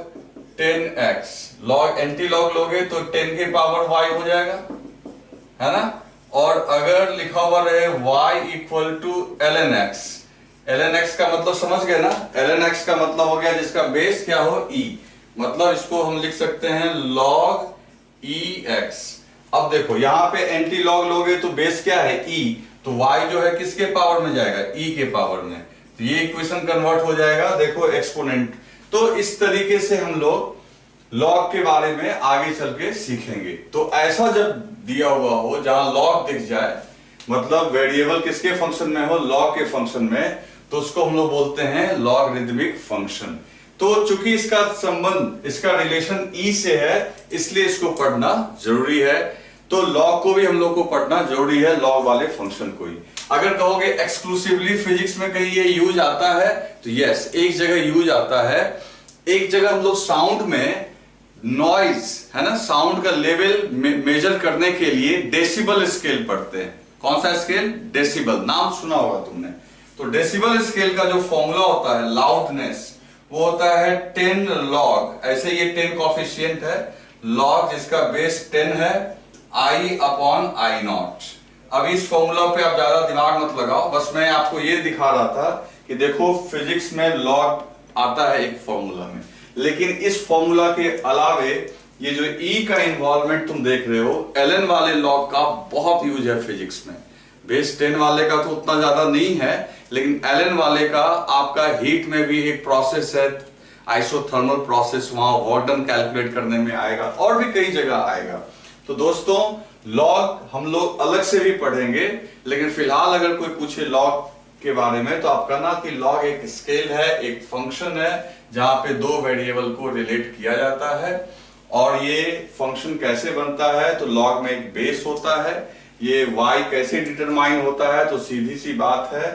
10x, log antilog लोगे तो 10 के पावर y हो जाएगा, है ना। और अगर लिखा हुआ रहे y equal to ln x, ln x का मतलब समझ गए ना, ln x का मतलब हो गया जिसका बेस क्या हो e, मतलब इसको हम लिख सकते हैं log ex। अब देखो यहां पे एंटी लॉग लोगे तो बेस क्या है e, तो y जो है किसके पावर में जाएगा? e के पावर में। तो ये इक्वेशन कन्वर्ट हो जाएगा, देखो एक्सपोनेंट। तो इस तरीके से हम लोग लॉग के बारे में आगे चल के सीखेंगे। तो ऐसा जब दिया हुआ हो जहां लॉग दिख जाए, मतलब वेरिएबल किसके फंक्शन में हो? लॉग के फंक्शन में, तो उसको हम लोग बोलते हैं लॉगरिथमिक फंक्शन। तो चूंकि इसका संबंध, इसका रिलेशन e से है, इसलिए इसको पढ़ना जरूरी है। तो लॉग को भी हम लोग को पढ़ना जरूरी है, लॉग वाले फंक्शन को ही। अगर कहोगे एक्सक्लूसिवली फिजिक्स में कहीं ये यूज आता है, तो यस, एक जगह यूज आता है। एक जगह हम लोग साउंड में नॉइज, है ना, साउंड का लेवल मेजर करने के लिए डेसिबल स्केल पढ़ते हैं। कौन सा स्केल? डेसिबल, नाम सुना होगा तुमने। तो डेसिबल स्केल का जो फॉर्मूला होता है लाउडनेस, वो होता है 10 लॉग। ऐसे ये 10 कॉफिशिएंट है, लॉग जिसका बेस 10 है i अपॉन आई नॉट। अब इस फॉर्मूला पे आप ज्यादा दिमाग मत लगाओ, बस मैं आपको ये दिखा रहा था कि देखो फिजिक्स में लॉग आता है एक फॉर्मूला में, लेकिन इस फॉर्मूला के अलावे ये जो e का इन्वॉल्वमेंट तुम देख रहे हो, ln वाले लॉग का बहुत यूज है फिजिक्स में। बेस 10 वाले का तो उतना ज्यादा नहीं है, लेकिन ln वाले का आपका हीट में भी एक प्रोसेस है, आइसोथर्मल प्रोसेस, वहां वार्टन कैलकुलेट करने में आएगा और भी कई जगह आएगा। तो दोस्तों लॉग हम लोग अलग से भी पढ़ेंगे, लेकिन फिलहाल अगर कोई पूछे लॉग के बारे में तो आप कहना कि लॉग एक स्केल है, एक फंक्शन है जहां पे दो वेरिएबल को रिलेट किया जाता है। और ये फंक्शन कैसे बनता है? तो लॉग में एक बेस होता है। ये y कैसे डिटरमाइन होता है? तो सीधी सी बात है,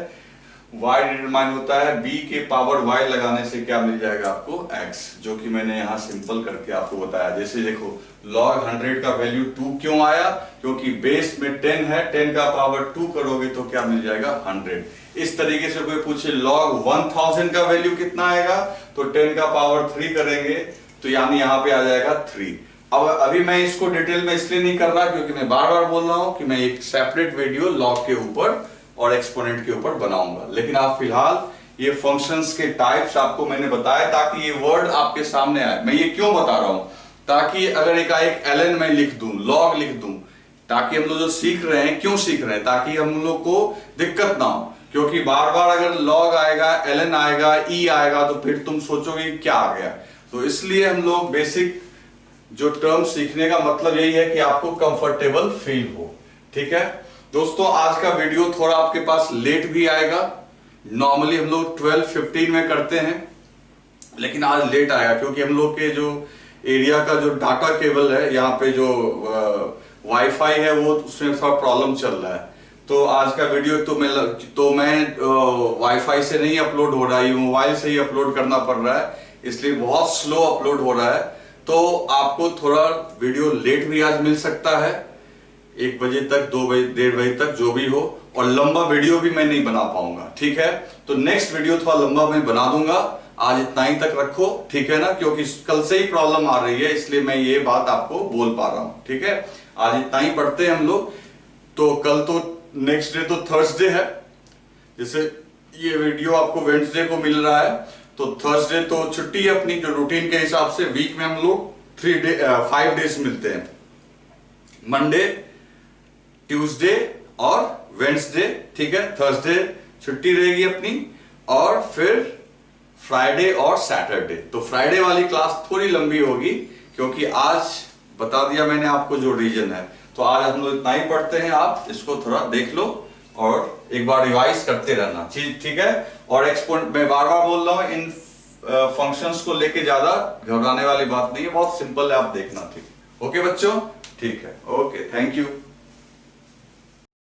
y डिटरमाइन होता है b के पावर y लगाने से क्या मिल जाएगा आपको? x, जो कि मैंने यहाँ सिंपल करके आपको बताया। जैसे देखो log 100 का वैल्यू 2 क्यों आया? क्योंकि बेस में 10 है, 10 का पावर 2 करोगे तो क्या मिल जाएगा? 100। इस तरीके से कोई पूछे log 1000 का वैल्यू कितना आएगा? तो 10 का पावर 3 करेंगे तो यानी यहाँ पे आ जाएगा 3। अब अभी मैं इसको डिटेल में इसलिए नहीं कर रहा क्योंकि मैं बार बार बोल रहा हूं कि मैं एक सेपरेट वीडियो लॉग के ऊपर और एक्सपोनेंट के ऊपर बनाऊंगा। लेकिन आप फिलहाल ये फंक्शंस के टाइप्स आपको मैंने बताया ताकि ये वर्ड आपके सामने आए। मैं ये क्यों बता रहा हूं? ताकि अगर एक ln मैं लिख दूं, लॉग लिख दूं, ताकि हम लोग जो सीख रहे हैं, क्यों सीख रहे हैं? ताकि हम लोग को दिक्कत ना हो। क्योंकि बार बार अगर लॉग आएगा, ln आएगा, e आएगा तो फिर तुम सोचोगे क्या आ गया। तो इसलिए हम लोग बेसिक जो टर्म सीखने का मतलब यही है कि आपको कंफर्टेबल फील हो। ठीक है दोस्तों, आज का वीडियो थोड़ा आपके पास लेट भी आएगा। नॉर्मली हम लोग 12:15 में करते हैं, लेकिन आज लेट आया क्योंकि हम लोग के जो एरिया का जो डाटा केबल है, यहाँ पे जो वाईफाई है, वो उसमें थोड़ा प्रॉब्लम चल रहा है। तो आज का वीडियो तो मैं वाईफाई से नहीं अपलोड हो रहा है, मोबाइल से ही अपलोड करना पड़ रहा है, इसलिए बहुत स्लो अपलोड हो रहा है। तो आपको थोड़ा वीडियो लेट भी आज मिल सकता है, 1 बजे तक, 2 बजे, 1:30 बजे तक, जो भी हो। और लंबा वीडियो भी मैं नहीं बना पाऊंगा, ठीक है। तो नेक्स्ट वीडियो थोड़ा लंबा मैं बना दूंगा, आज इतना ही तक रखो, ठीक है ना, क्योंकि कल से ही प्रॉब्लम आ रही है, इसलिए मैं ये बात आपको बोल पा रहा हूं, ठीक है। आज इतना ही पढ़ते हैं हम लोग। तो कल तो नेक्स्ट डे तो थर्सडे है, जैसे ये वीडियो आपको वेडनेसडे को मिल रहा है, तो थर्सडे तो छुट्टी है अपनी, जो रूटीन के हिसाब से वीक में हम लोग 5 डेज मिलते हैं। मंडे, ट्यूसडे और वेडनेसडे, ठीक है। थर्सडे छुट्टी रहेगी अपनी, और फिर फ्राइडे और सैटरडे। तो फ्राइडे वाली क्लास थोड़ी लंबी होगी, क्योंकि आज बता दिया मैंने आपको जो रीजन है। तो आज हम लोग इतना ही पढ़ते हैं, आप इसको थोड़ा देख लो और एक बार रिवाइज करते रहना, ठीक है। और एक्सपोनेंट मैं बार बार बोल रहा हूं, इन फंक्शंस को लेके ज्यादा घबराने वाली बात नहीं है, बहुत सिंपल है, आप देखना, ठीक। ओके बच्चों, ठीक है, ओके, थैंक यू।